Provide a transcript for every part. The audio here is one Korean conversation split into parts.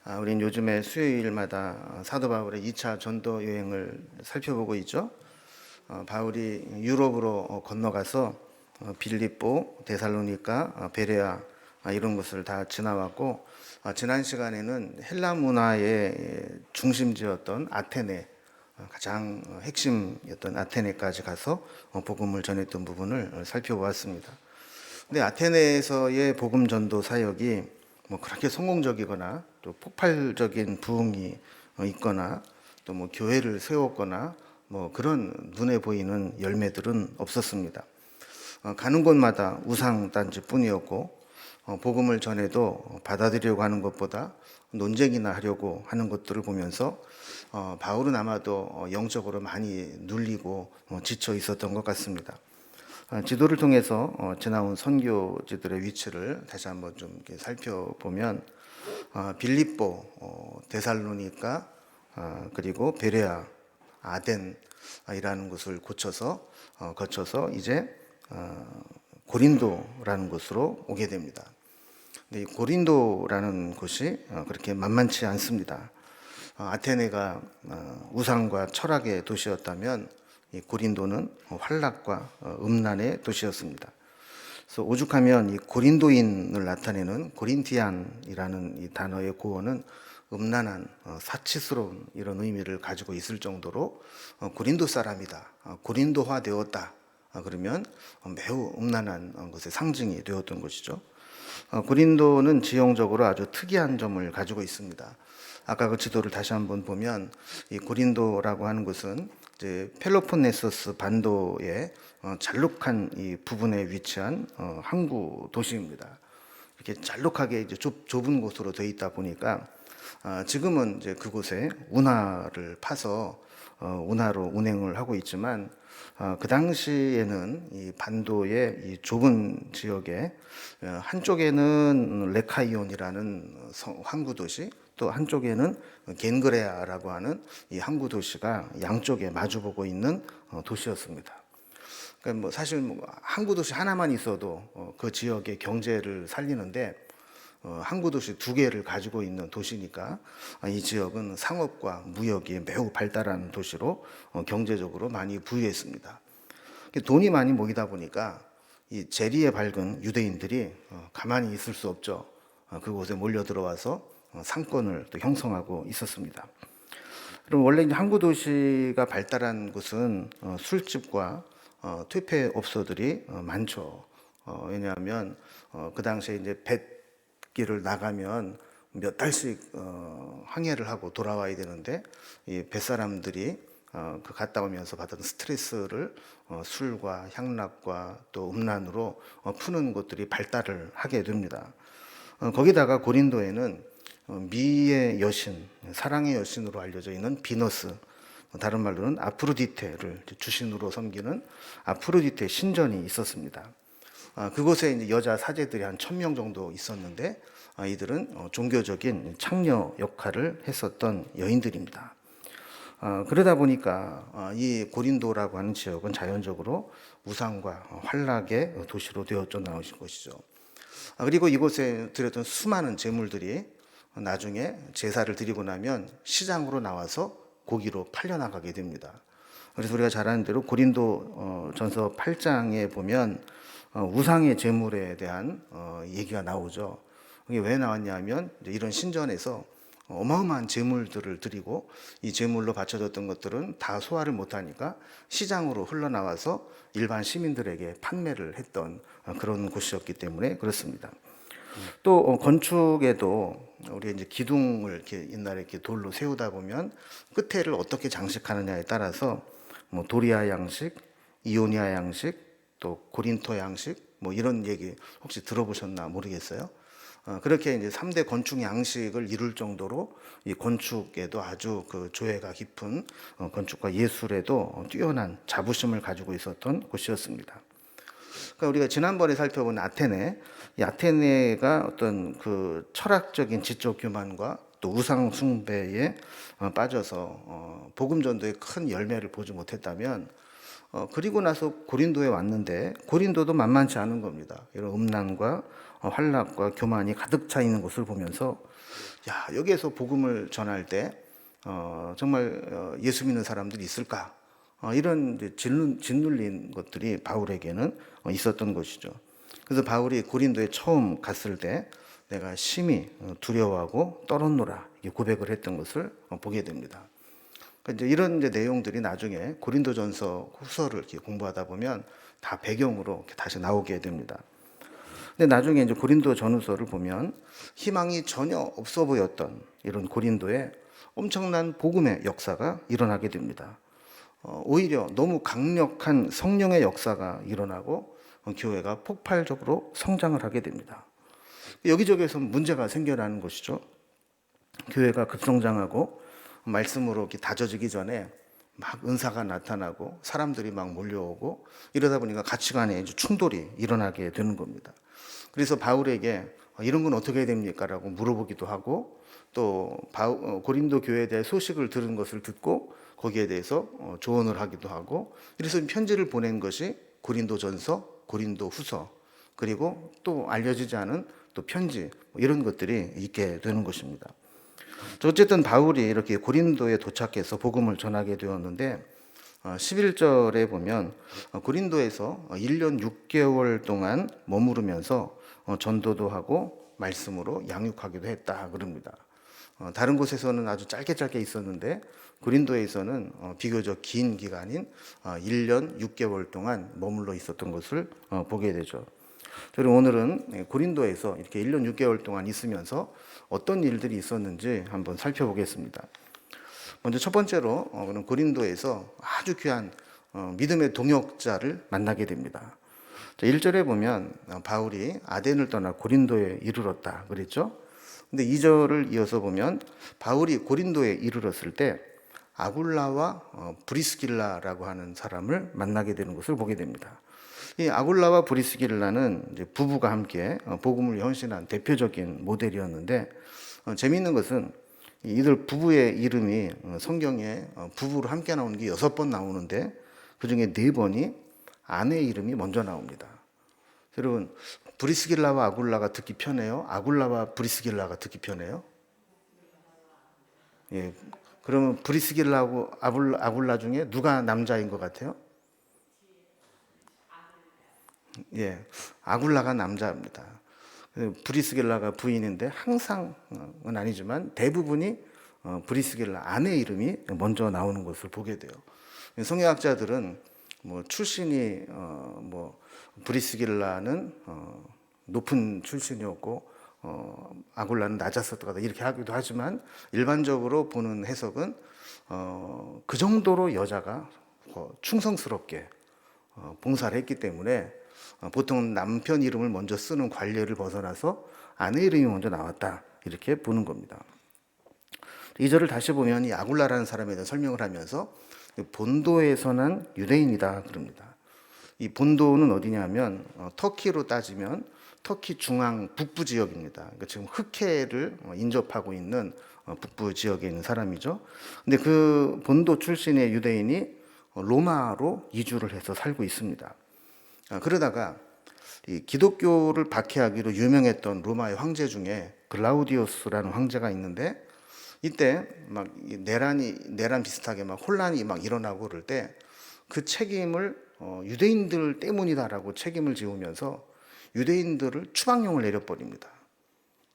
우린 요즘에 수요일마다 사도 바울의 2차 전도 여행을 살펴보고 있죠. 바울이 유럽으로 건너가서 빌립보, 데살로니가, 베레아 이런 곳을 다 지나왔고, 지난 시간에는 헬라 문화의 중심지였던 아테네, 가장 핵심이었던 아테네까지 가서 복음을 전했던 부분을 살펴보았습니다. 근데 아테네에서의 복음 전도 사역이 그렇게 성공적이거나 또 폭발적인 부흥이 있거나 또 교회를 세웠거나 그런 눈에 보이는 열매들은 없었습니다. 가는 곳마다 우상 단지뿐이었고, 복음을 전해도 받아들이려고 하는 것보다 논쟁이나 하려고 하는 것들을 보면서 바울은 아마도 영적으로 많이 눌리고 지쳐 있었던 것 같습니다. 지도를 통해서 지나온 선교지들의 위치를 다시 한번 좀 이렇게 살펴보면, 빌립보, 데살로니가, 그리고 베레아, 아덴이라는 곳을 거쳐서 이제 고린도라는 곳으로 오게 됩니다. 근데 이 고린도라는 곳이 그렇게 만만치 않습니다. 아테네가 우상과 철학의 도시였다면 이 고린도는 환락과 음란의 도시였습니다. 그래서 오죽하면 이 고린도인을 나타내는 고린티안이라는 이 단어의 고어는 음란한 사치스러운 이런 의미를 가지고 있을 정도로 고린도 사람이다, 고린도화 되었다, 그러면 매우 음란한 것의 상징이 되었던 것이죠. 고린도는 지형적으로 아주 특이한 점을 가지고 있습니다. 아까 그 지도를 다시 한번 보면 이 고린도라고 하는 곳은 이제 펠로폰네소스 반도의 잘록한 이 부분에 위치한 항구 도시입니다. 이렇게 잘록하게 이제 좁은 곳으로 되어 있다 보니까 지금은 이제 그곳에 운하를 파서 운하로 운행을 하고 있지만, 그 당시에는 이 반도의 이 좁은 지역에 한쪽에는 레카이온이라는 항구 도시, 또 한쪽에는 겐그레아라고 하는 이 항구 도시가 양쪽에 마주보고 있는 도시였습니다. 그러니까 사실 항구 도시 하나만 있어도 그 지역의 경제를 살리는데, 항구 도시 두 개를 가지고 있는 도시니까 이 지역은 상업과 무역이 매우 발달한 도시로 경제적으로 많이 부유했습니다. 돈이 많이 모이다 보니까 이 재리에 밝은 유대인들이 가만히 있을 수 없죠. 그곳에 몰려 들어와서 상권을 또 형성하고 있었습니다. 그럼 원래 항구 도시가 발달한 곳은 술집과 퇴폐업소들이 많죠. 왜냐하면 그 당시에 이제 뱃길을 나가면 몇 달씩 항해를 하고 돌아와야 되는데, 이 뱃사람들이 그 갔다 오면서 받은 스트레스를 술과 향락과 또 음란으로 푸는 곳들이 발달을 하게 됩니다. 거기다가 고린도에는 미의 여신, 사랑의 여신으로 알려져 있는 비너스, 다른 말로는 아프로디테를 주신으로 섬기는 아프로디테 신전이 있었습니다. 그곳에 이제 여자 사제들이 한 1,000명 정도 있었는데, 이들은 종교적인 창녀 역할을 했었던 여인들입니다. 그러다 보니까 이 고린도라고 하는 지역은 자연적으로 우상과 환락의 도시로 되어져 나오신 것이죠. 그리고 이곳에 들였던 수많은 재물들이 나중에 제사를 드리고 나면 시장으로 나와서 고기로 팔려나가게 됩니다. 그래서 우리가 잘 아는 대로 고린도 전서 8장에 보면 우상의 제물에 대한 얘기가 나오죠. 이게 왜 나왔냐면 이런 신전에서 어마어마한 제물들을 드리고 이 제물로 바쳐졌던 것들은 다 소화를 못하니까 시장으로 흘러나와서 일반 시민들에게 판매를 했던 그런 곳이었기 때문에 그렇습니다. 또 건축에도 우리 이제 기둥을 이렇게 옛날에 이렇게 돌로 세우다 보면 끝에를 어떻게 장식하느냐에 따라서 도리아 양식, 이오니아 양식, 또 고린토 양식 이런 얘기 혹시 들어보셨나 모르겠어요. 그렇게 이제 3대 건축 양식을 이룰 정도로 이 건축에도 아주 그 조예가 깊은 건축과 예술에도 뛰어난 자부심을 가지고 있었던 곳이었습니다. 그러니까 우리가 지난번에 살펴본 아테네, 이 아테네가 어떤 그 철학적인 지적 교만과 또 우상 숭배에 빠져서 복음 전도에 큰 열매를 보지 못했다면, 그리고 나서 고린도에 왔는데 고린도도 만만치 않은 겁니다. 이런 음란과 환락과 교만이 가득 차 있는 것을 보면서 야, 여기에서 복음을 전할 때 정말 예수 믿는 사람들이 있을까? 이런 이제 짓눌린 것들이 바울에게는 있었던 것이죠. 그래서 바울이 고린도에 처음 갔을 때 내가 심히 두려워하고 떨었노라 이렇게 고백을 했던 것을 보게 됩니다. 그러니까 이제 이런 이제 내용들이 나중에 고린도전서 후서를 이렇게 공부하다 보면 다 배경으로 이렇게 다시 나오게 됩니다. 근데 나중에 이제 고린도 전후서를 보면 희망이 전혀 없어 보였던 이런 고린도에 엄청난 복음의 역사가 일어나게 됩니다. 오히려 너무 강력한 성령의 역사가 일어나고 교회가 폭발적으로 성장을 하게 됩니다. 여기저기에서 문제가 생겨나는 것이죠. 교회가 급성장하고 말씀으로 이렇게 다져지기 전에 막 은사가 나타나고 사람들이 막 몰려오고 이러다 보니까 가치관에 이제 충돌이 일어나게 되는 겁니다. 그래서 바울에게 이런 건 어떻게 해야 됩니까? 라고 물어보기도 하고 또 고린도 교회에 대해 소식을 들은 것을 듣고 거기에 대해서 조언을 하기도 하고 그래서 편지를 보낸 것이 고린도전서, 고린도후서 그리고 또 알려지지 않은 또 편지 이런 것들이 있게 되는 것입니다. 어쨌든 바울이 이렇게 고린도에 도착해서 복음을 전하게 되었는데 11절에 보면 고린도에서 1년 6개월 동안 머무르면서 전도도 하고 말씀으로 양육하기도 했다 그럽니다. 다른 곳에서는 아주 짧게 있었는데 고린도에서는 비교적 긴 기간인 1년 6개월 동안 머물러 있었던 것을 보게 되죠. 저는 오늘은 고린도에서 이렇게 1년 6개월 동안 있으면서 어떤 일들이 있었는지 한번 살펴보겠습니다. 먼저 첫 번째로 고린도에서 아주 귀한 믿음의 동역자를 만나게 됩니다. 1절에 보면 바울이 아덴을 떠나 고린도에 이르렀다 그랬죠. 근데 2절을 이어서 보면 바울이 고린도에 이르렀을 때 아굴라와 브리스길라라고 하는 사람을 만나게 되는 것을 보게 됩니다. 이 아굴라와 브리스길라는 이제 부부가 함께 복음을 헌신한 대표적인 모델이었는데 재미있는 것은 이들 부부의 이름이 성경에 부부로 함께 나오는 게 6번 나오는데 그중에 4번이 아내 이름이 먼저 나옵니다. 여러분 브리스길라와 아굴라가 듣기 편해요? 아굴라와 브리스길라가 듣기 편해요? 예. 그러면 브리스길라하고 아굴라 중에 누가 남자인 것 같아요? 예, 아굴라가 남자입니다. 브리스길라가 부인인데 항상은 아니지만 대부분이 브리스길라 아내 이름이 먼저 나오는 것을 보게 돼요. 성경학자들은 뭐 출신이 뭐 브리스길라는 높은 출신이었고 아굴라는 낮았었다 이렇게 하기도 하지만 일반적으로 보는 해석은 그 정도로 여자가 충성스럽게 봉사를 했기 때문에 보통 남편 이름을 먼저 쓰는 관례를 벗어나서 아내 이름이 먼저 나왔다 이렇게 보는 겁니다. 2절을 다시 보면 이 아굴라라는 사람에 대한 설명을 하면서 본도에서 난 유대인이다 그럽니다. 이 본도는 어디냐면 터키로 따지면 터키 중앙 북부 지역입니다. 그러니까 지금 흑해를 인접하고 있는 북부 지역에 있는 사람이죠. 근데 그 본도 출신의 유대인이 로마로 이주를 해서 살고 있습니다. 그러다가 이 기독교를 박해하기로 유명했던 로마의 황제 중에 글라우디우스라는 황제가 있는데 이때 막 내란 비슷하게 막 혼란이 막 일어나고 그럴 때 그 책임을 유대인들 때문이다라고 책임을 지우면서 유대인들을 추방령을 내려버립니다.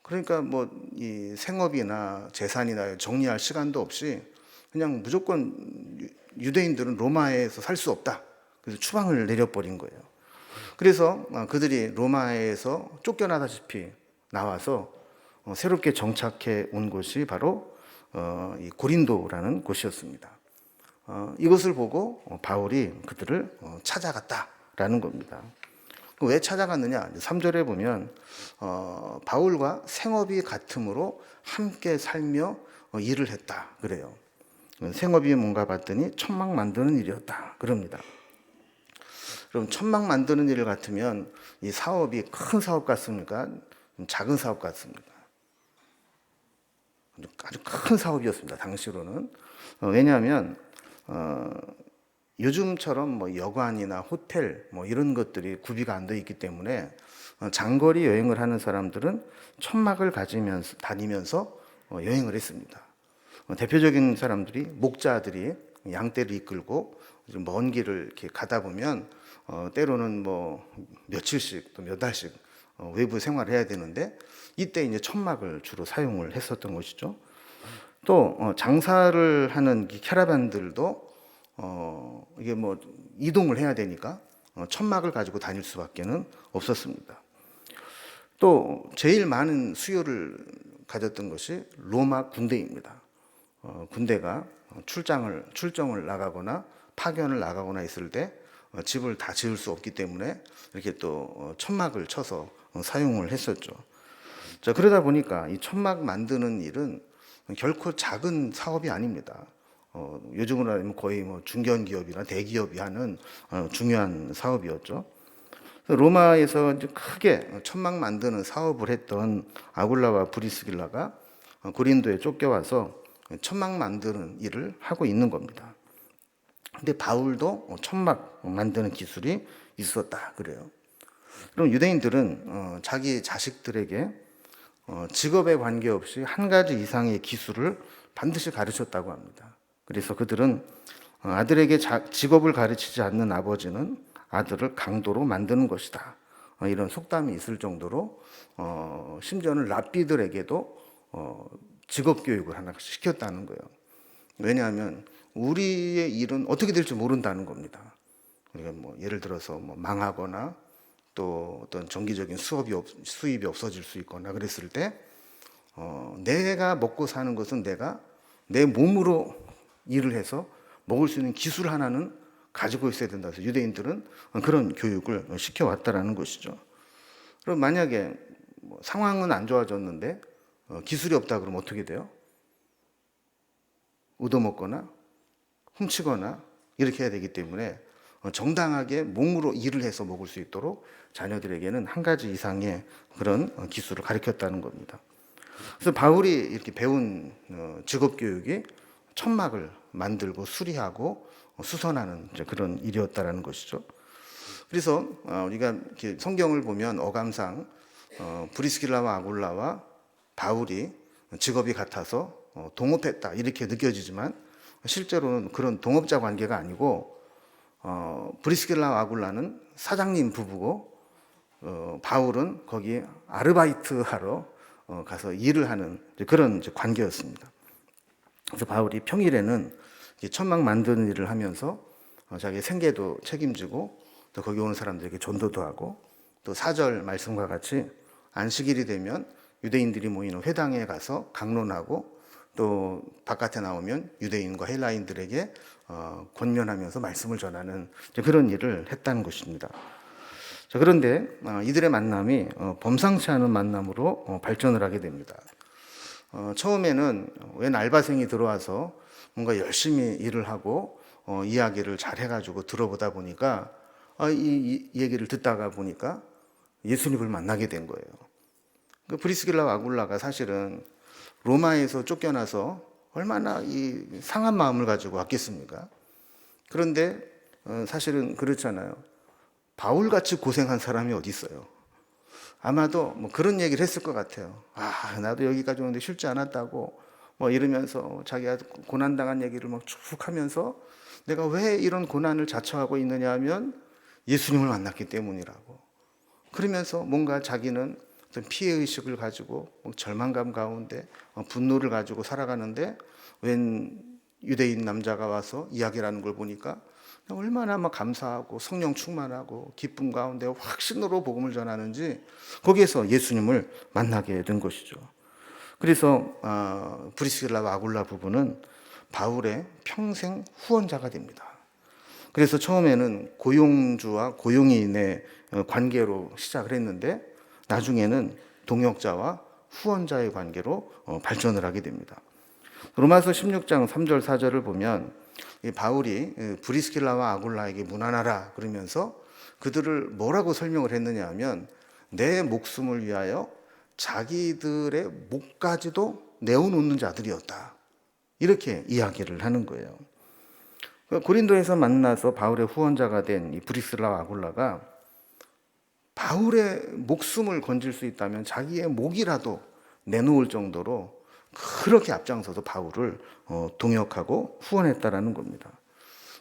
그러니까 뭐 이 생업이나 재산이나 정리할 시간도 없이 그냥 무조건 유대인들은 로마에서 살 수 없다. 그래서 추방을 내려버린 거예요. 그래서 그들이 로마에서 쫓겨나다시피 나와서 새롭게 정착해 온 곳이 바로 이 고린도라는 곳이었습니다. 이것을 보고 바울이 그들을 찾아갔다라는 겁니다. 왜 찾아갔느냐? 3절에 보면 바울과 생업이 같으므로 함께 살며 일을 했다 그래요. 생업이 뭔가 봤더니 천막 만드는 일이었다 그럽니다. 그럼 천막 만드는 일 같으면 이 사업이 큰 사업 같습니까? 작은 사업 같습니까? 아주 큰 사업이었습니다. 당시로는. 왜냐하면 요즘처럼 뭐 여관이나 호텔 뭐 이런 것들이 구비가 안 돼 있기 때문에 장거리 여행을 하는 사람들은 천막을 가지면서 다니면서 여행을 했습니다. 대표적인 사람들이 목자들이 양떼를 이끌고 먼 길을 이렇게 가다 보면 때로는 뭐 며칠씩 또 몇 달씩 외부 생활을 해야 되는데 이때 이제 천막을 주로 사용을 했었던 것이죠. 또 장사를 하는 이 캐러반들도 이게 뭐 이동을 해야 되니까 천막을 가지고 다닐 수밖에는 없었습니다. 또 제일 많은 수요를 가졌던 것이 로마 군대입니다. 군대가 출정을 나가거나 파견을 나가거나 있을 때 집을 다 지을 수 없기 때문에 이렇게 또 천막을 쳐서 사용을 했었죠. 자, 그러다 보니까 이 천막 만드는 일은 결코 작은 사업이 아닙니다. 요즘으로 하면 거의 뭐 중견기업이나 대기업이 하는 중요한 사업이었죠. 로마에서 이제 크게 천막 만드는 사업을 했던 아굴라와 브리스길라가 고린도에 쫓겨와서 천막 만드는 일을 하고 있는 겁니다. 근데 바울도 천막 만드는 기술이 있었다 그래요. 그럼 유대인들은 자기 자식들에게 직업에 관계없이 한 가지 이상의 기술을 반드시 가르쳤다고 합니다. 그래서 그들은 아들에게 직업을 가르치지 않는 아버지는 아들을 강도로 만드는 것이다. 이런 속담이 있을 정도로 심지어는 랍비들에게도 직업 교육을 하나 시켰다는 거예요. 왜냐하면 우리의 일은 어떻게 될지 모른다는 겁니다. 우리가 뭐 예를 들어서 뭐 망하거나 또 어떤 정기적인 수입이 없어질 수 있거나 그랬을 때 내가 먹고 사는 것은 내가 내 몸으로 일을 해서 먹을 수 있는 기술 하나는 가지고 있어야 된다 해서 유대인들은 그런 교육을 시켜왔다라는 것이죠. 그럼 만약에 뭐 상황은 안 좋아졌는데 기술이 없다 그러면 어떻게 돼요? 얻어먹거나 훔치거나 이렇게 해야 되기 때문에 정당하게 몸으로 일을 해서 먹을 수 있도록 자녀들에게는 한 가지 이상의 그런 기술을 가르쳤다는 겁니다. 그래서 바울이 이렇게 배운 직업 교육이 천막을 만들고 수리하고 수선하는 그런 일이었다라는 것이죠. 그래서 우리가 이렇게 성경을 보면 어감상 브리스길라와 아굴라와 바울이 직업이 같아서 동업했다 이렇게 느껴지지만 실제로는 그런 동업자 관계가 아니고 브리스길라와 아굴라는 사장님 부부고 바울은 거기 아르바이트 하러 가서 일을 하는 그런 관계였습니다. 그래서 바울이 평일에는 천막 만드는 일을 하면서 자기 생계도 책임지고 또 거기 오는 사람들에게 전도도 하고 또 4절 말씀과 같이 안식일이 되면 유대인들이 모이는 회당에 가서 강론하고 또 바깥에 나오면 유대인과 헬라인들에게 권면하면서 말씀을 전하는 그런 일을 했다는 것입니다. 자, 그런데 이들의 만남이 범상치 않은 만남으로 발전을 하게 됩니다. 처음에는 웬 알바생이 들어와서 뭔가 열심히 일을 하고 이야기를 잘 해가지고 들어보다 보니까 이 얘기를 듣다가 보니까 예수님을 만나게 된 거예요. 그 브리스길라와 아굴라가 사실은 로마에서 쫓겨나서 얼마나 이 상한 마음을 가지고 왔겠습니까? 그런데 사실은 그렇잖아요. 바울같이 고생한 사람이 어디 있어요? 아마도 뭐 그런 얘기를 했을 것 같아요. 나도 여기까지 오는데 쉽지 않았다고 뭐 이러면서 자기가 고난당한 얘기를 막 쭉 하면서 내가 왜 이런 고난을 자처하고 있느냐 하면 예수님을 만났기 때문이라고. 그러면서 뭔가 자기는 어떤 피해의식을 가지고 절망감 가운데 분노를 가지고 살아가는데 웬 유대인 남자가 와서 이야기를 하는 걸 보니까 얼마나 막 감사하고 성령 충만하고 기쁨 가운데 확신으로 복음을 전하는지 거기에서 예수님을 만나게 된 것이죠. 그래서 브리스길라와 아굴라 부부는 바울의 평생 후원자가 됩니다. 그래서 처음에는 고용주와 고용인의 관계로 시작을 했는데 나중에는 동역자와 후원자의 관계로 발전을 하게 됩니다. 로마서 16장 3절 4절을 보면 바울이 브리스길라와 아굴라에게 문안하라 그러면서 그들을 뭐라고 설명을 했느냐 하면 내 목숨을 위하여 자기들의 목까지도 내어놓는 자들이었다. 이렇게 이야기를 하는 거예요. 고린도에서 만나서 바울의 후원자가 된 이 브리스길라와 아굴라가 바울의 목숨을 건질 수 있다면 자기의 목이라도 내놓을 정도로 그렇게 앞장서서 바울을 동역하고 후원했다라는 겁니다.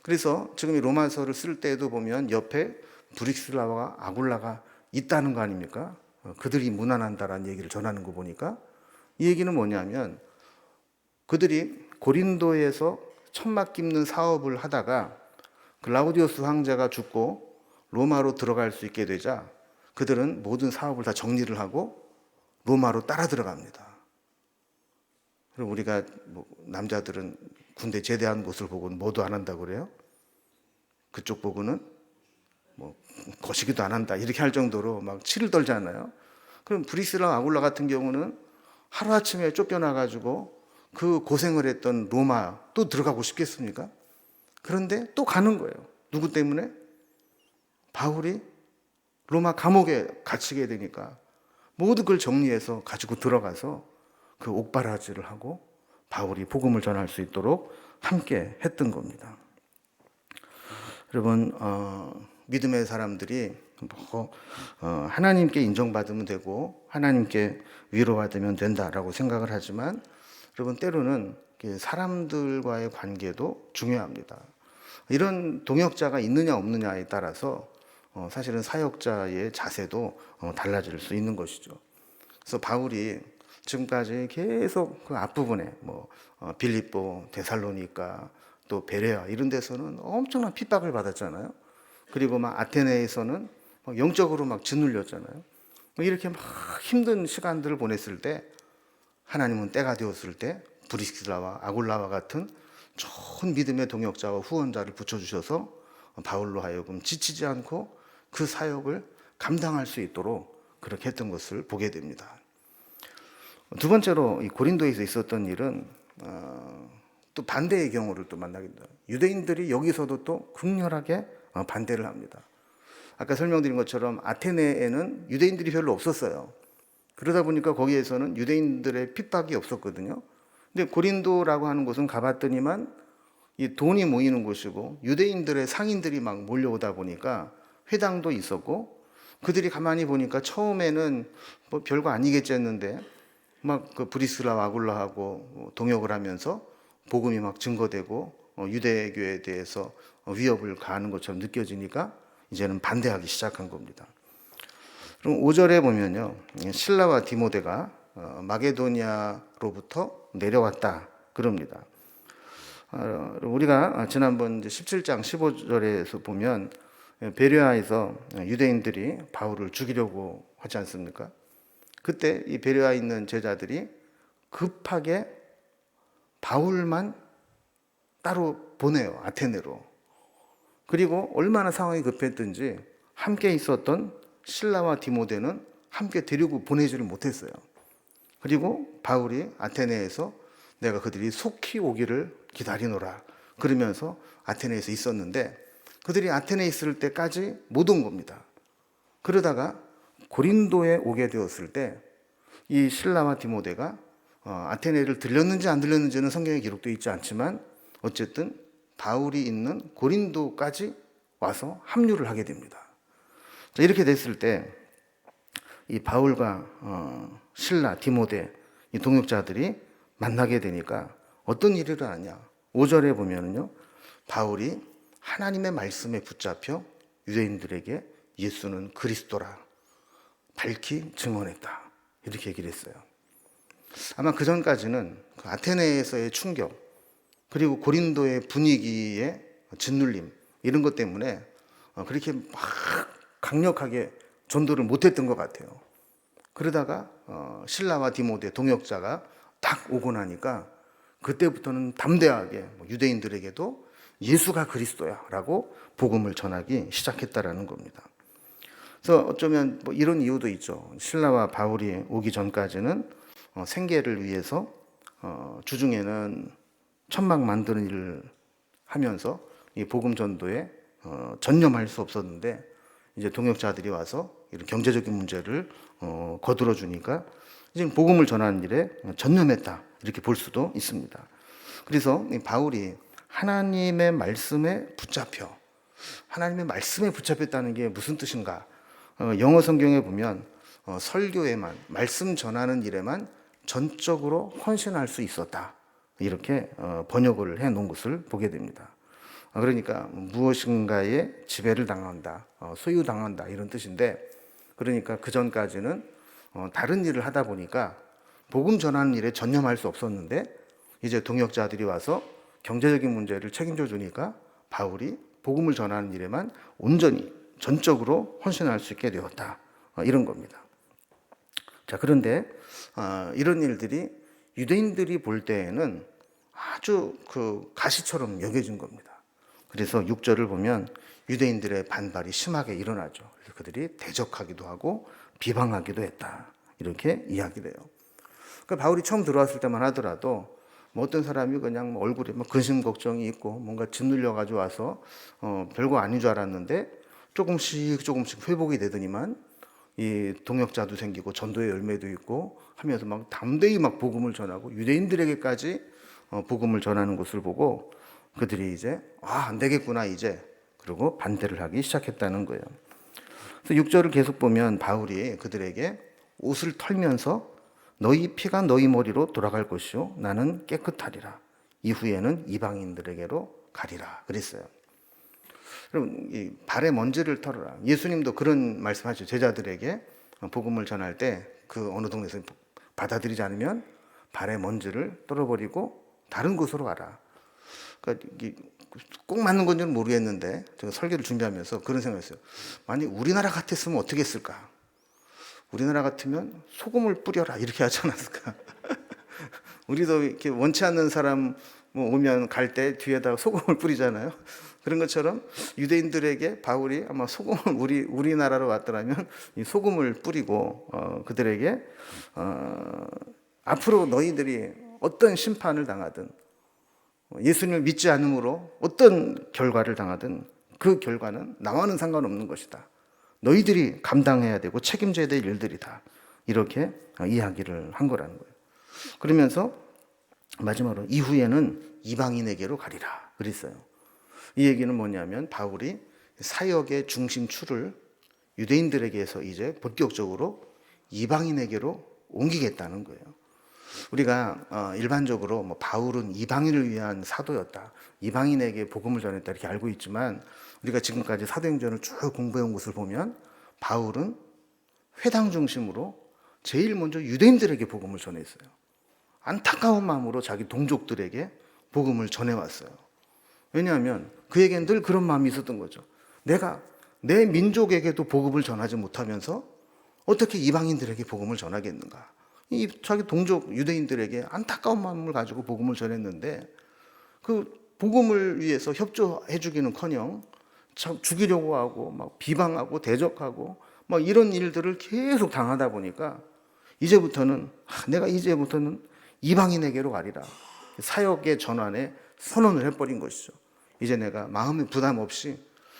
그래서 지금 이 로마서를 쓸 때에도 보면 옆에 브리스라와 아굴라가 있다는 거 아닙니까? 그들이 무난한다라는 얘기를 전하는 거 보니까 이 얘기는 뭐냐면 그들이 고린도에서 천막 깁는 사업을 하다가 글라우디오스 황제가 죽고 로마로 들어갈 수 있게 되자 그들은 모든 사업을 다 정리를 하고 로마로 따라 들어갑니다. 그리고 우리가 남자들은 군대 제대한 모습을 보고는 뭐도 안 한다고 그래요? 그쪽 보고는 거시기도 안 한다 이렇게 할 정도로 막 치를 떨잖아요. 그럼 브리스라 아굴라 같은 경우는 하루아침에 쫓겨나가지고 그 고생을 했던 로마 또 들어가고 싶겠습니까? 그런데 또 가는 거예요. 누구 때문에? 바울이 로마 감옥에 갇히게 되니까 모두 그걸 정리해서 가지고 들어가서 그 옥바라지를 하고 바울이 복음을 전할 수 있도록 함께 했던 겁니다. 여러분, 믿음의 사람들이 하나님께 인정받으면 되고 하나님께 위로받으면 된다라고 생각을 하지만 여러분 때로는 사람들과의 관계도 중요합니다. 이런 동역자가 있느냐 없느냐에 따라서 사실은 사역자의 자세도 달라질 수 있는 것이죠. 그래서 바울이 지금까지 계속 그 앞부분에 빌립보, 데살로니가 또 베레아 이런 데서는 엄청난 핍박을 받았잖아요. 그리고 막 아테네에서는 영적으로 막 짓눌렸잖아요. 이렇게 막 힘든 시간들을 보냈을 때 하나님은 때가 되었을 때 브리스라와 아굴라와 같은 좋은 믿음의 동역자와 후원자를 붙여주셔서 바울로 하여금 지치지 않고 그 사역을 감당할 수 있도록 그렇게 했던 것을 보게 됩니다. 두 번째로 이 고린도에서 있었던 일은 또 반대의 경우를 또 만나게 됩니다. 유대인들이 여기서도 또 극렬하게 반대를 합니다. 아까 설명드린 것처럼 아테네에는 유대인들이 별로 없었어요. 그러다 보니까 거기에서는 유대인들의 핍박이 없었거든요. 근데 고린도라고 하는 곳은 가봤더니만 이 돈이 모이는 곳이고 유대인들의 상인들이 막 몰려오다 보니까 회당도 있었고 그들이 가만히 보니까 처음에는 별거 아니겠지 했는데 막 그 브리스라 아굴라하고 동역을 하면서 복음이 막 증거되고 유대교에 대해서 위협을 가하는 것처럼 느껴지니까 이제는 반대하기 시작한 겁니다. 그럼 5절에 보면요, 실라와 디모데가 마게도니아로부터 내려왔다 그럽니다. 우리가 지난번 17장 15절에서 보면 베레아에서 유대인들이 바울을 죽이려고 하지 않습니까? 그때 이 베레아에 있는 제자들이 급하게 바울만 따로 보내요, 아테네로. 그리고 얼마나 상황이 급했든지 함께 있었던 실라와 디모데는 함께 데리고 보내지를 못했어요. 그리고 바울이 아테네에서 내가 그들이 속히 오기를 기다리노라 그러면서 아테네에서 있었는데 그들이 아테네에 있을 때까지 못 온 겁니다. 그러다가 고린도에 오게 되었을 때 이 실라와 디모데가 아테네를 들렸는지 안 들렸는지는 성경에 기록되어 있지 않지만 어쨌든 바울이 있는 고린도까지 와서 합류를 하게 됩니다. 자, 이렇게 됐을 때 이 바울과 실라, 디모데 이 동역자들이 만나게 되니까 어떤 일이 일어나냐? 5절에 보면은요, 바울이 하나님의 말씀에 붙잡혀 유대인들에게 예수는 그리스도라 밝히 증언했다 이렇게 얘기를 했어요. 아마 그 전까지는 그 아테네에서의 충격 그리고 고린도의 분위기의 짓눌림 이런 것 때문에 그렇게 막 강력하게 전도를 못했던 것 같아요. 그러다가 실라와 디모데 동역자가 딱 오고 나니까 그때부터는 담대하게 유대인들에게도 예수가 그리스도야 라고 복음을 전하기 시작했다라는 겁니다. 그래서 어쩌면 이런 이유도 있죠. 실라와 바울이 오기 전까지는 생계를 위해서 주중에는 천막 만드는 일을 하면서 이 복음 전도에 전념할 수 없었는데 이제 동역자들이 와서 이런 경제적인 문제를 거들어 주니까 이제 복음을 전하는 일에 전념했다 이렇게 볼 수도 있습니다. 그래서 바울이 하나님의 말씀에 붙잡혀 하나님의 말씀에 붙잡혔다는 게 무슨 뜻인가? 영어 성경에 보면 설교에만, 말씀 전하는 일에만 전적으로 헌신할 수 있었다. 이렇게 번역을 해 놓은 것을 보게 됩니다. 그러니까 무엇인가에 지배를 당한다, 소유당한다 이런 뜻인데, 그러니까 그 전까지는 다른 일을 하다 보니까 복음 전하는 일에 전념할 수 없었는데, 이제 동역자들이 와서 경제적인 문제를 책임져 주니까 바울이 복음을 전하는 일에만 온전히 전적으로 헌신할 수 있게 되었다. 이런 겁니다. 자, 그런데 이런 일들이 유대인들이 볼 때에는 아주 그 가시처럼 여겨진 겁니다. 그래서 6절을 보면 유대인들의 반발이 심하게 일어나죠. 그래서 그들이 대적하기도 하고 비방하기도 했다. 이렇게 이야기를 해요. 그러니까 바울이 처음 들어왔을 때만 하더라도 뭐 어떤 사람이 그냥 얼굴에 뭐 근심 걱정이 있고 뭔가 짓눌려 가지고 와서 별거 아닌 줄 알았는데 조금씩 회복이 되더니만 이 동역자도 생기고 전도의 열매도 있고 하면서 막 담대히 막 복음을 전하고 유대인들에게까지 복음을 전하는 것을 보고 그들이 이제 안 되겠구나 이제, 그리고 반대를 하기 시작했다는 거예요. 그래서 6절을 계속 보면 바울이 그들에게 옷을 털면서 너희 피가 너희 머리로 돌아갈 것이요 나는 깨끗하리라. 이후에는 이방인들에게로 가리라 그랬어요. 여러분, 이 발에 먼지를 털어라. 예수님도 그런 말씀하시죠. 제자들에게 복음을 전할 때 그 어느 동네에서 받아들이지 않으면 발에 먼지를 떨어버리고 다른 곳으로 가라. 그러니까 꼭 맞는 건지는 모르겠는데 제가 설교를 준비하면서 그런 생각했어요. 만약 우리나라 같았으면 어떻게 했을까? 우리나라 같으면 소금을 뿌려라 이렇게 하지 않았을까? 우리도 이렇게 원치 않는 사람 뭐 오면 갈 때 뒤에다가 소금을 뿌리잖아요. 그런 것처럼 유대인들에게 바울이 아마 소금을 우리나라로 왔더라면 이 소금을 뿌리고 그들에게 앞으로 너희들이 어떤 심판을 당하든 예수님을 믿지 않음으로 어떤 결과를 당하든 그 결과는 나와는 상관없는 것이다. 너희들이 감당해야 되고 책임져야 될 일들이다. 이렇게 이야기를 한 거라는 거예요. 그러면서 마지막으로 이후에는 이방인에게로 가리라 그랬어요. 이 얘기는 뭐냐면 바울이 사역의 중심추를 유대인들에게서 이제 본격적으로 이방인에게로 옮기겠다는 거예요. 우리가 일반적으로 뭐 바울은 이방인을 위한 사도였다, 이방인에게 복음을 전했다 이렇게 알고 있지만, 우리가 지금까지 사도행전을 쭉 공부해온 것을 보면 바울은 회당 중심으로 제일 먼저 유대인들에게 복음을 전했어요. 안타까운 마음으로 자기 동족들에게 복음을 전해왔어요. 왜냐하면 그에겐 늘 그런 마음이 있었던 거죠. 내가 내 민족에게도 복음을 전하지 못하면서 어떻게 이방인들에게 복음을 전하겠는가. 이 자기 동족 유대인들에게 안타까운 마음을 가지고 복음을 전했는데 그 복음을 위해서 협조해 주기는커녕 죽이려고 하고 막 비방하고 대적하고 막 이런 일들을 계속 당하다 보니까 이제부터는 이방인에게로 가리라. 사역의 전환에 선언을 해버린 것이죠. 이제 내가 마음의 부담 없이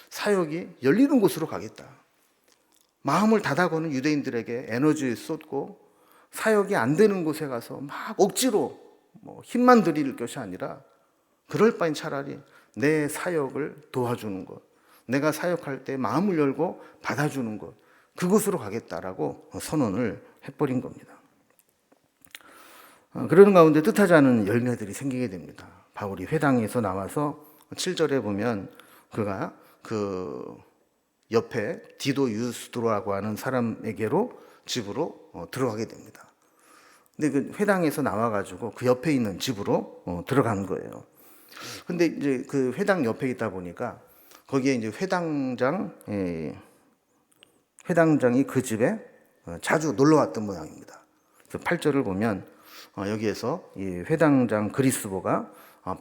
사역이 열리는 곳으로 가겠다. 마음을 닫아거는 유대인들에게 에너지 쏟고 사역이 안 되는 곳에 가서 막 억지로 힘만 들일 것이 아니라 그럴 바엔 차라리 내 사역을 도와주는 것, 내가 사역할 때 마음을 열고 받아주는 것, 그곳으로 가겠다라고 선언을 해버린 겁니다. 그러는 가운데 뜻하지 않은 열매들이 생기게 됩니다. 바울이 회당에서 나와서 7절에 보면 그가 그 옆에 디도 유스도라고 하는 사람에게로 집으로 들어가게 됩니다. 근데 그 회당에서 나와가지고 그 옆에 있는 집으로 들어간 거예요. 근데 이제 그 회당 옆에 있다 보니까 거기에 이제 회당장이 그 집에 자주 놀러 왔던 모양입니다. 그래서 8절을 보면 여기에서 이 회당장 그리스보가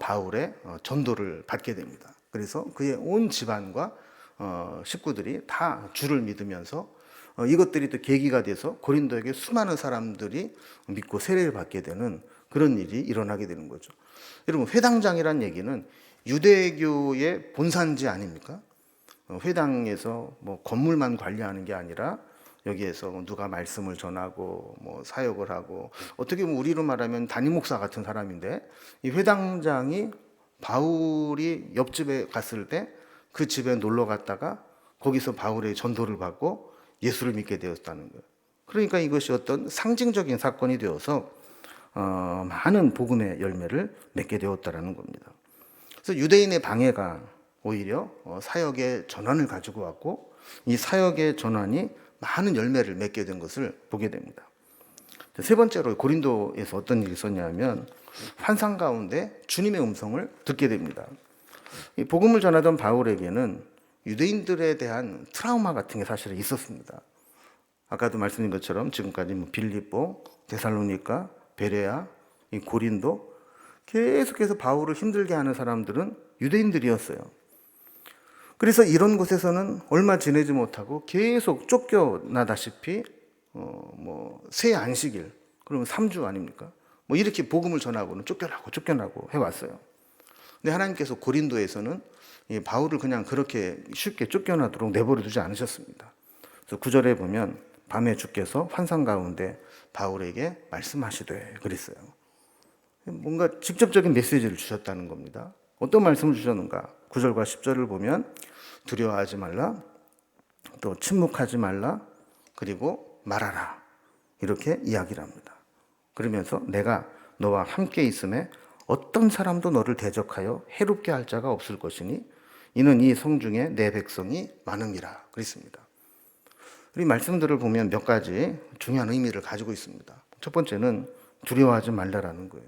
바울의 전도를 받게 됩니다. 그래서 그의 온 집안과 식구들이 다 주를 믿으면서 이것들이 또 계기가 돼서 고린도에게 수많은 사람들이 믿고 세례를 받게 되는 그런 일이 일어나게 되는 거죠. 여러분, 회당장이란 얘기는 유대교의 본산지 아닙니까? 회당에서 뭐 건물만 관리하는 게 아니라 여기에서 누가 말씀을 전하고 뭐 사역을 하고, 어떻게 보면 우리로 말하면 담임 목사 같은 사람인데, 이 회당장이 바울이 옆집에 갔을 때 그 집에 놀러 갔다가 거기서 바울의 전도를 받고 예수를 믿게 되었다는 거예요. 그러니까 이것이 어떤 상징적인 사건이 되어서 많은 복음의 열매를 맺게 되었다라는 겁니다. 그래서 유대인의 방해가 오히려 사역의 전환을 가지고 왔고, 이 사역의 전환이 많은 열매를 맺게 된 것을 보게 됩니다. 세 번째로 고린도에서 어떤 일이 있었냐면 환상 가운데 주님의 음성을 듣게 됩니다. 이 복음을 전하던 바울에게는 유대인들에 대한 트라우마 같은 게 사실은 있었습니다. 아까도 말씀드린 것처럼 지금까지 빌립보, 데살로니가, 베레아, 이 고린도 계속해서 바울을 힘들게 하는 사람들은 유대인들이었어요. 그래서 이런 곳에서는 얼마 지내지 못하고 계속 쫓겨나다시피 새 안식일, 그러면 3주 아닙니까? 이렇게 복음을 전하고는 쫓겨나고 해왔어요. 근데 하나님께서 고린도에서는 이 바울을 그냥 그렇게 쉽게 쫓겨나도록 내버려 두지 않으셨습니다. 그래서 9절에 보면 밤에 주께서 환상 가운데 바울에게 말씀하시되 그랬어요. 뭔가 직접적인 메시지를 주셨다는 겁니다. 어떤 말씀을 주셨는가? 9절과 10절을 보면 두려워하지 말라, 또 침묵하지 말라, 그리고 말하라, 이렇게 이야기를 합니다. 그러면서 내가 너와 함께 있음에 어떤 사람도 너를 대적하여 해롭게 할 자가 없을 것이니 이는 이 성중에 내 백성이 많음이라 그랬습니다. 이 말씀들을 보면 몇 가지 중요한 의미를 가지고 있습니다. 첫 번째는 두려워하지 말라라는 거예요.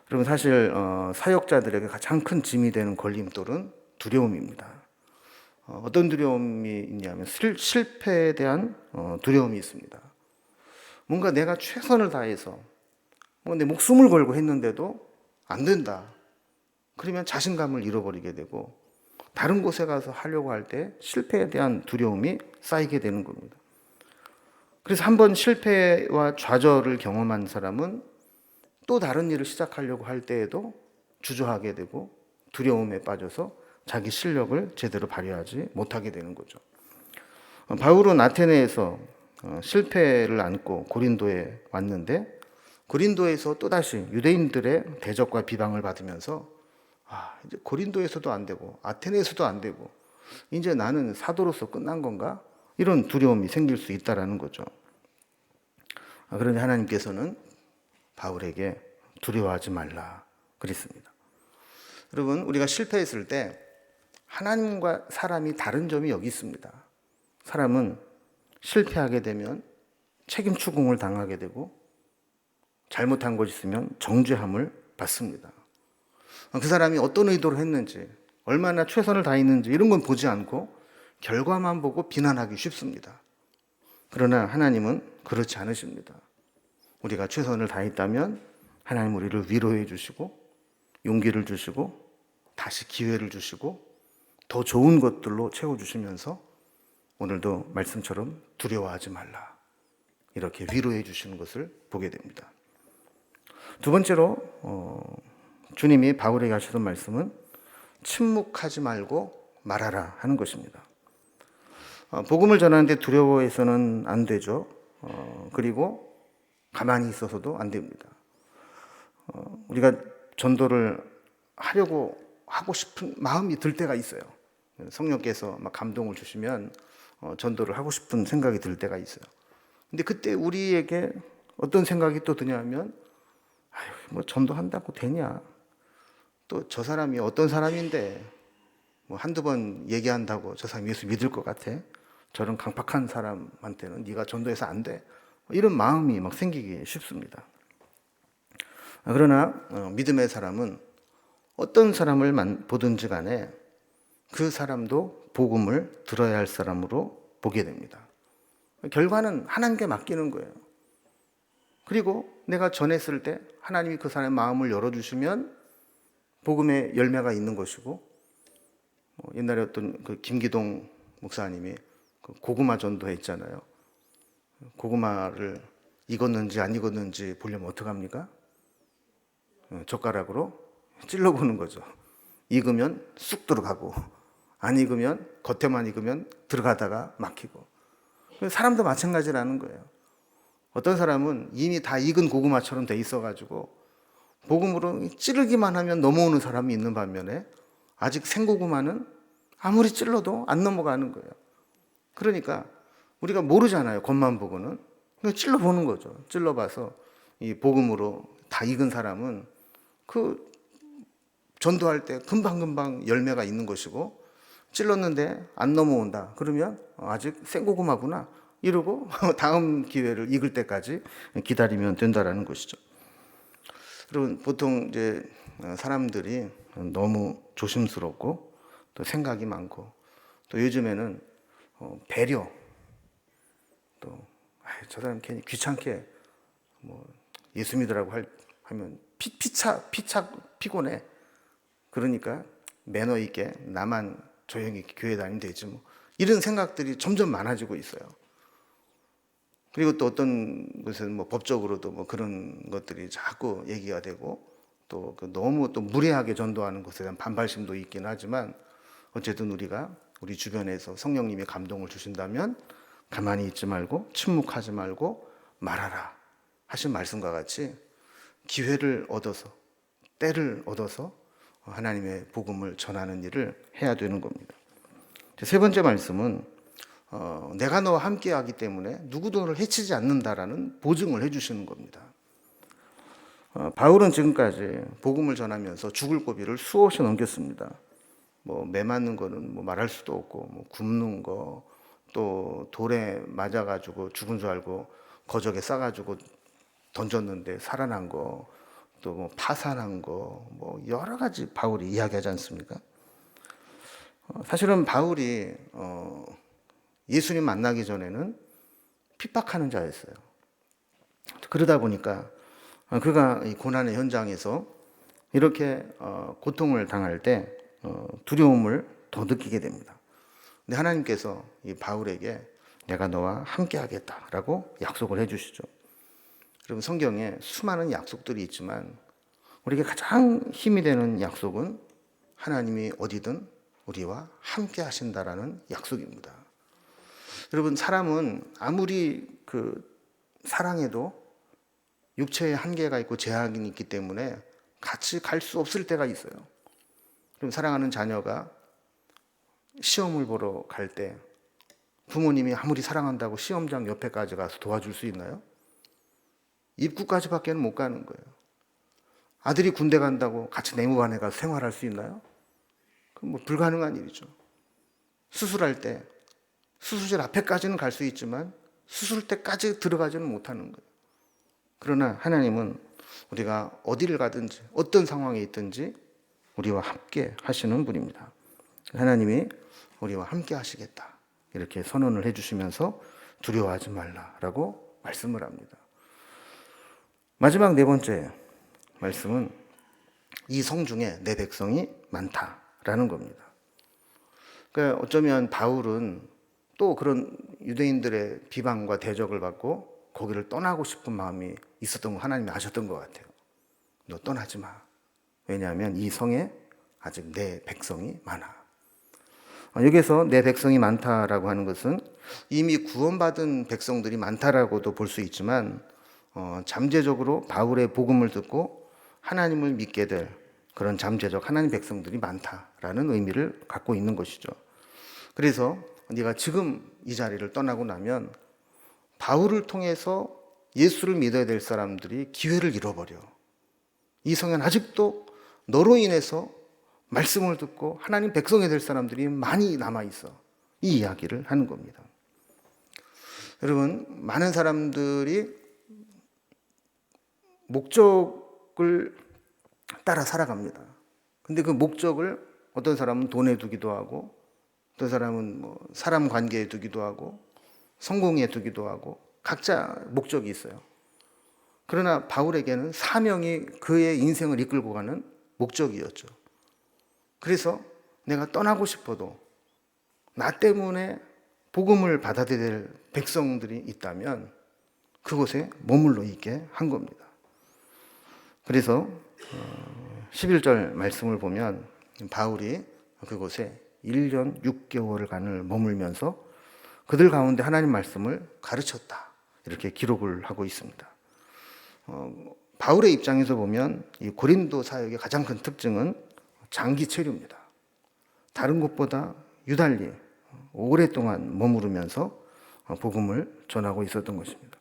여러분, 사실 사역자들에게 가장 큰 짐이 되는 걸림돌은 두려움입니다. 어떤 두려움이 있냐면 실패에 대한 두려움이 있습니다. 뭔가 내가 최선을 다해서 내 목숨을 걸고 했는데도 안 된다. 그러면 자신감을 잃어버리게 되고 다른 곳에 가서 하려고 할 때 실패에 대한 두려움이 쌓이게 되는 겁니다. 그래서 한번 실패와 좌절을 경험한 사람은 또 다른 일을 시작하려고 할 때에도 주저하게 되고 두려움에 빠져서 자기 실력을 제대로 발휘하지 못하게 되는 거죠. 바울은 아테네에서 실패를 안고 고린도에 왔는데 고린도에서 또다시 유대인들의 대적과 비방을 받으면서 이제 고린도에서도 안 되고 아테네에서도 안 되고 이제 나는 사도로서 끝난 건가? 이런 두려움이 생길 수 있다라는 거죠. 그런데 하나님께서는 바울에게 두려워하지 말라 그랬습니다. 여러분, 우리가 실패했을 때 하나님과 사람이 다른 점이 여기 있습니다. 사람은 실패하게 되면 책임 추궁을 당하게 되고 잘못한 것이 있으면 정죄함을 받습니다. 그 사람이 어떤 의도로 했는지, 얼마나 최선을 다했는지 이런 건 보지 않고 결과만 보고 비난하기 쉽습니다. 그러나 하나님은 그렇지 않으십니다. 우리가 최선을 다했다면 하나님 우리를 위로해 주시고 용기를 주시고 다시 기회를 주시고 더 좋은 것들로 채워주시면서 오늘도 말씀처럼 두려워하지 말라, 이렇게 위로해 주시는 것을 보게 됩니다. 두 번째로 주님이 바울에게 하시던 말씀은 침묵하지 말고 말하라 하는 것입니다. 복음을 전하는데 두려워해서는 안 되죠. 그리고 가만히 있어서도 안 됩니다. 우리가 전도를 하고 싶은 마음이 들 때가 있어요. 성령께서 막 감동을 주시면 전도를 하고 싶은 생각이 들 때가 있어요. 근데 그때 우리에게 어떤 생각이 또 드냐면 전도한다고 되냐? 또 저 사람이 어떤 사람인데 한두 번 얘기한다고 저 사람이 예수 믿을 것 같아? 저런 강팍한 사람한테는 네가 전도해서 안 돼. 이런 마음이 막 생기기 쉽습니다. 그러나 믿음의 사람은 어떤 사람을 보든지 간에 그 사람도 복음을 들어야 할 사람으로 보게 됩니다. 결과는 하나님께 맡기는 거예요. 그리고 내가 전했을 때 하나님이 그 사람의 마음을 열어주시면 복음의 열매가 있는 것이고, 옛날에 어떤 그 김기동 목사님이 그 고구마 전도했잖아요. 고구마를 익었는지 안 익었는지 보려면 어떡합니까? 젓가락으로 찔러보는 거죠. 익으면 쑥 들어가고 안 익으면 겉에만 익으면 들어가다가 막히고. 사람도 마찬가지라는 거예요. 어떤 사람은 이미 다 익은 고구마처럼 돼 있어가지고 복음으로 찌르기만 하면 넘어오는 사람이 있는 반면에 아직 생고구마는 아무리 찔러도 안 넘어가는 거예요. 그러니까 우리가 모르잖아요. 겉만 보고는. 그러니까 찔러보는 거죠. 찔러봐서 이 복음으로 다 익은 사람은 그 전도할 때 금방금방 열매가 있는 것이고, 찔렀는데 안 넘어온다 그러면 아직 생고구마구나 이러고 다음 기회를 익을 때까지 기다리면 된다라는 것이죠. 여러분, 보통 이제 사람들이 너무 조심스럽고 또 생각이 많고, 또 요즘에는 배려, 또 저 사람 괜히 귀찮게 뭐 예수 믿으라고 하면 피곤해. 그러니까 매너 있게 나만 조용히 교회 다니면 되지 뭐, 이런 생각들이 점점 많아지고 있어요. 그리고 또 어떤 곳은 뭐 법적으로도 뭐 그런 것들이 자꾸 얘기가 되고, 또 너무 또 무례하게 전도하는 것에 대한 반발심도 있긴 하지만, 어쨌든 우리가 우리 주변에서 성령님이 감동을 주신다면 가만히 있지 말고 침묵하지 말고 말하라 하신 말씀과 같이 기회를 얻어서, 때를 얻어서 하나님의 복음을 전하는 일을 해야 되는 겁니다. 세 번째 말씀은 내가 너와 함께하기 때문에 누구도 너를 해치지 않는다라는 보증을 해주시는 겁니다. 바울은 지금까지 복음을 전하면서 죽을 고비를 수없이 넘겼습니다. 뭐 매 맞는 거는 뭐 말할 수도 없고, 뭐 굶는 거, 또 돌에 맞아가지고 죽은 줄 알고 거적에 싸가지고 던졌는데 살아난 거, 또 뭐 파산한 거, 뭐 여러 가지 바울이 이야기하지 않습니까? 사실은 바울이 예수님 만나기 전에는 핍박하는 자였어요. 그러다 보니까 그가 이 고난의 현장에서 이렇게 고통을 당할 때 두려움을 더 느끼게 됩니다. 근데 하나님께서 이 바울에게 내가 너와 함께 하겠다라고 약속을 해주시죠. 여러분, 성경에 수많은 약속들이 있지만 우리에게 가장 힘이 되는 약속은 하나님이 어디든 우리와 함께 하신다라는 약속입니다. 여러분, 사람은 아무리 사랑해도 육체의 한계가 있고 제약이 있기 때문에 같이 갈 수 없을 때가 있어요. 그럼 사랑하는 자녀가 시험을 보러 갈 때 부모님이 아무리 사랑한다고 시험장 옆에까지 가서 도와줄 수 있나요? 입구까지밖에는 못 가는 거예요. 아들이 군대 간다고 같이 내무반에 가서 생활할 수 있나요? 그건 뭐 불가능한 일이죠. 수술할 때 수술실 앞에까지는 갈 수 있지만 수술대까지 들어가지는 못하는 거예요. 그러나 하나님은 우리가 어디를 가든지 어떤 상황에 있든지 우리와 함께 하시는 분입니다. 하나님이 우리와 함께 하시겠다 이렇게 선언을 해주시면서 두려워하지 말라라고 말씀을 합니다. 마지막 네 번째 말씀은 이 성 중에 내 백성이 많다라는 겁니다. 그러니까 어쩌면 바울은 또 그런 유대인들의 비방과 대적을 받고 거기를 떠나고 싶은 마음이 있었던 거 하나님이 아셨던 것 같아요. 너 떠나지 마. 왜냐하면 이 성에 아직 내 백성이 많아. 여기서 내 백성이 많다라고 하는 것은 이미 구원받은 백성들이 많다라고도 볼 수 있지만, 잠재적으로 바울의 복음을 듣고 하나님을 믿게 될 그런 잠재적 하나님 백성들이 많다라는 의미를 갖고 있는 것이죠. 그래서 네가 지금 이 자리를 떠나고 나면 바울을 통해서 예수를 믿어야 될 사람들이 기회를 잃어버려. 이 성에는 아직도 너로 인해서 말씀을 듣고 하나님 백성이 될 사람들이 많이 남아있어. 이 이야기를 하는 겁니다. 여러분, 많은 사람들이 목적을 따라 살아갑니다. 근데 그 목적을 어떤 사람은 돈에 두기도 하고, 어떤 사람은 뭐 사람 관계에 두기도 하고, 성공에 두기도 하고, 각자 목적이 있어요. 그러나 바울에게는 사명이 그의 인생을 이끌고 가는 목적이었죠. 그래서 내가 떠나고 싶어도 나 때문에 복음을 받아들여야 될 백성들이 있다면 그곳에 머물러 있게 한 겁니다. 그래서 11절 말씀을 보면 바울이 그곳에 1년 6개월간을 머물면서 그들 가운데 하나님 말씀을 가르쳤다. 이렇게 기록을 하고 있습니다. 바울의 입장에서 보면 이 고린도 사역의 가장 큰 특징은 장기 체류입니다. 다른 곳보다 유달리 오랫동안 머무르면서 복음을 전하고 있었던 것입니다.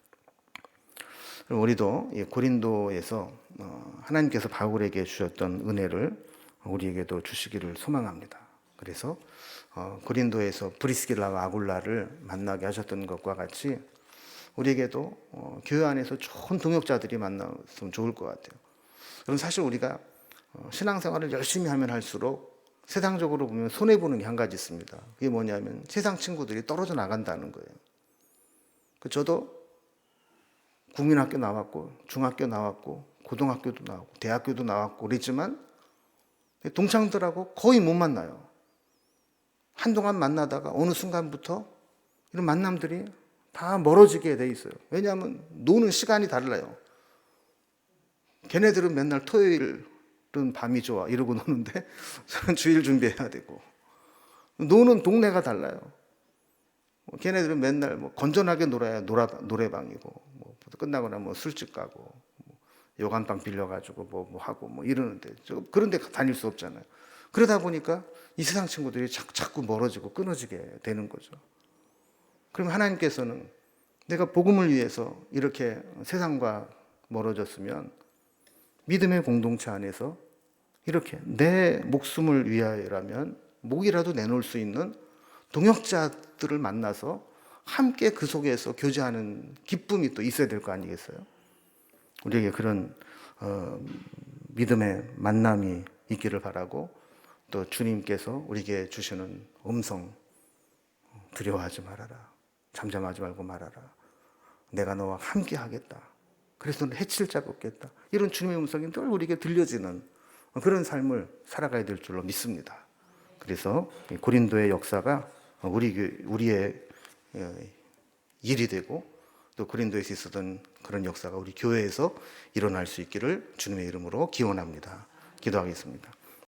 우리도 이 고린도에서 하나님께서 바울에게 주셨던 은혜를 우리에게도 주시기를 소망합니다. 그래서 고린도에서 브리스길라와 아굴라를 만나게 하셨던 것과 같이 우리에게도 교회 안에서 좋은 동역자들이 만났으면 좋을 것 같아요. 그럼 사실 우리가 신앙생활을 열심히 하면 할수록 세상적으로 보면 손해보는 게 한 가지 있습니다. 그게 뭐냐면 세상 친구들이 떨어져 나간다는 거예요. 저도 국민학교 나왔고 중학교 나왔고 고등학교도 나왔고 대학교도 나왔고 그랬지만 동창들하고 거의 못 만나요. 한동안 만나다가 어느 순간부터 이런 만남들이 다 멀어지게 돼 있어요. 왜냐하면 노는 시간이 달라요. 걔네들은 맨날 토요일은 밤이 좋아 이러고 노는데 저는 주일 준비해야 되고, 노는 동네가 달라요. 걔네들은 맨날 뭐 건전하게 놀아야 노래방이고, 뭐 끝나거나 뭐 술집 가고, 뭐 요간방 빌려가지고 뭐 하고 뭐 이러는데 그런데 다닐 수 없잖아요. 그러다 보니까 이 세상 친구들이 자꾸 멀어지고 끊어지게 되는 거죠. 그럼 하나님께서는 내가 복음을 위해서 이렇게 세상과 멀어졌으면 믿음의 공동체 안에서 이렇게 내 목숨을 위하여라면 목이라도 내놓을 수 있는 동역자들을 만나서 함께 그 속에서 교제하는 기쁨이 또 있어야 될 거 아니겠어요? 우리에게 그런 믿음의 만남이 있기를 바라고, 또 주님께서 우리에게 주시는 음성, 두려워하지 말아라, 잠잠하지 말고 말아라, 내가 너와 함께 하겠다, 그래서 너는 해칠 자가 없겠다, 이런 주님의 음성이 늘 우리에게 들려지는 그런 삶을 살아가야 될 줄로 믿습니다. 그래서 고린도의 역사가 우리의 일이 되고, 또 고린도에서 있었던 그런 역사가 우리 교회에서 일어날 수 있기를 주님의 이름으로 기원합니다. 기도하겠습니다.